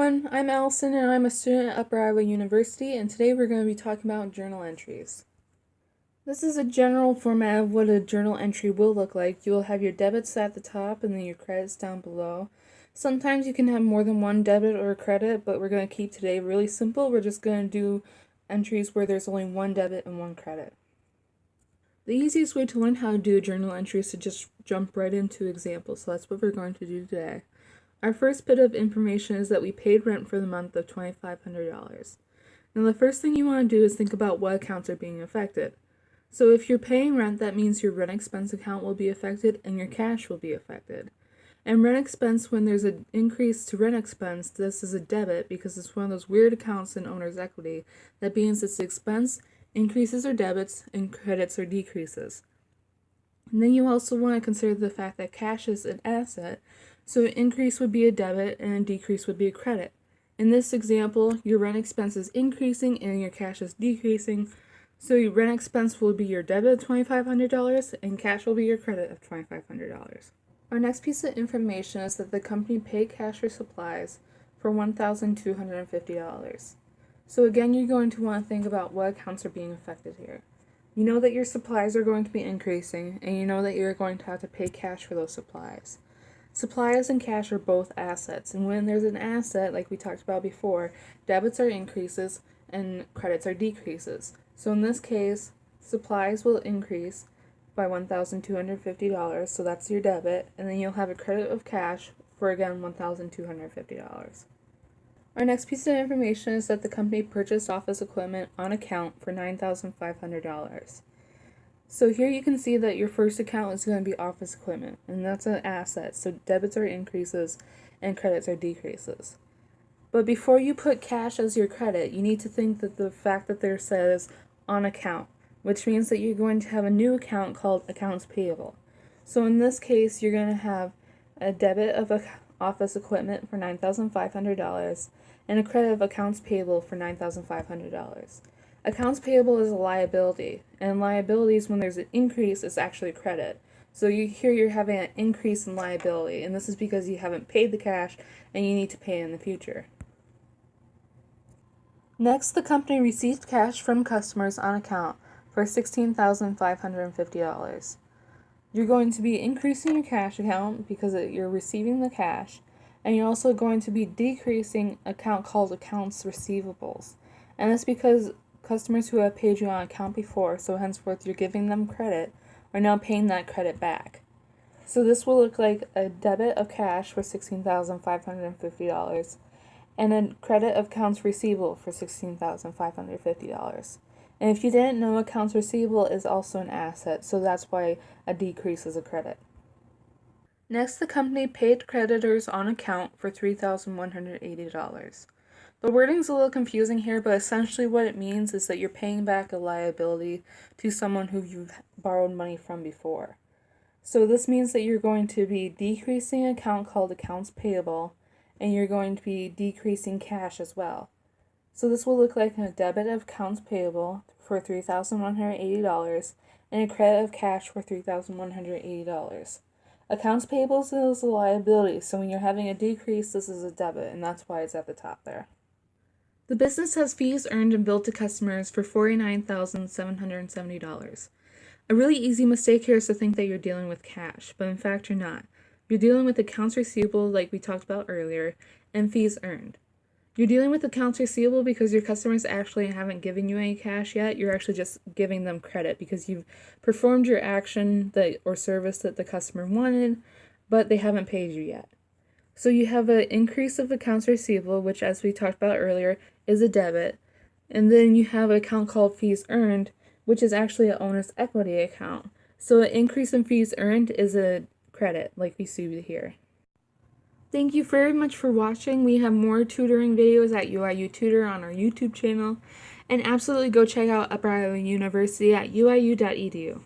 everyone, I'm Allison and I'm a student at Upper Iowa University, and today we're going to be talking about journal entries. This is a general format of what a journal entry will look like. You will have your debits at the top and then your credits down below. Sometimes you can have more than one debit or credit, but we're going to keep today really simple. We're just going to do entries where there's only one debit and one credit. The easiest way to learn how to do a journal entry is to just jump right into examples, so that's what we're going to do today. Our first bit of information is that we paid rent for the month of $2,500. Now the first thing you want to do is think about what accounts are being affected. So if you're paying rent, that means your rent expense account will be affected and your cash will be affected. And rent expense, when there's an increase to rent expense, this is a debit because it's one of those weird accounts in owner's equity that means it's expense, increases or debits, and credits or decreases. And then you also want to consider the fact that cash is an asset, so an increase would be a debit and a decrease would be a credit. In this example, your rent expense is increasing and your cash is decreasing, so your rent expense will be your debit of $2,500 and cash will be your credit of $2,500. Our next piece of information is that the company paid cash for supplies for $1,250. So again, you're going to want to think about what accounts are being affected here. You know that your supplies are going to be increasing, and you know that you're going to have to pay cash for those supplies. Supplies and cash are both assets, and when there's an asset, like we talked about before, debits are increases and credits are decreases. So in this case, supplies will increase by $1,250, so that's your debit, and then you'll have a credit of cash for, again, $1,250. Our next piece of information is that the company purchased office equipment on account for $9,500. So here you can see that your first account is going to be office equipment, and that's an asset, so debits are increases and credits are decreases. But before you put cash as your credit, you need to think that the fact that there says on account, which means that you're going to have a new account called accounts payable. So in this case, you're going to have a debit of office equipment for $9,500 and a credit of accounts payable for $9,500. Accounts payable is a liability, and liabilities, when there's an increase, is actually credit. So here you're having an increase in liability, and this is because you haven't paid the cash and you need to pay in the future. Next, the company received cash from customers on account for $16,550. You're going to be increasing your cash account because you're receiving the cash, and you're also going to be decreasing an account called accounts receivables. And that's because customers who have paid you on account before, so henceforth you're giving them credit, are now paying that credit back. So this will look like a debit of cash for $16,550 and a credit of accounts receivable for $16,550. And if you didn't know, accounts receivable is also an asset, so that's why a decrease is a credit. Next, the company paid creditors on account for $3,180. The wording's a little confusing here, but essentially what it means is that you're paying back a liability to someone who you've borrowed money from before. So this means that you're going to be decreasing an account called accounts payable, and you're going to be decreasing cash as well. So this will look like a debit of accounts payable for $3,180 and a credit of cash for $3,180. Accounts payable is a liability, so when you're having a decrease, this is a debit, and that's why it's at the top there. The business has fees earned and billed to customers for $49,770. A really easy mistake here is to think that you're dealing with cash, but in fact you're not. You're dealing with accounts receivable, like we talked about earlier, and fees earned. You're dealing with accounts receivable because your customers actually haven't given you any cash yet. You're actually just giving them credit because you've performed your action or service that the customer wanted, but they haven't paid you yet. So you have an increase of accounts receivable, which, as we talked about earlier, is a debit. And then you have an account called fees earned, which is actually an owner's equity account. So an increase in fees earned is a credit, like we see here. Thank you very much for watching. We have more tutoring videos at UIU Tutor on our YouTube channel. And absolutely go check out Upper Iowa University at uiu.edu.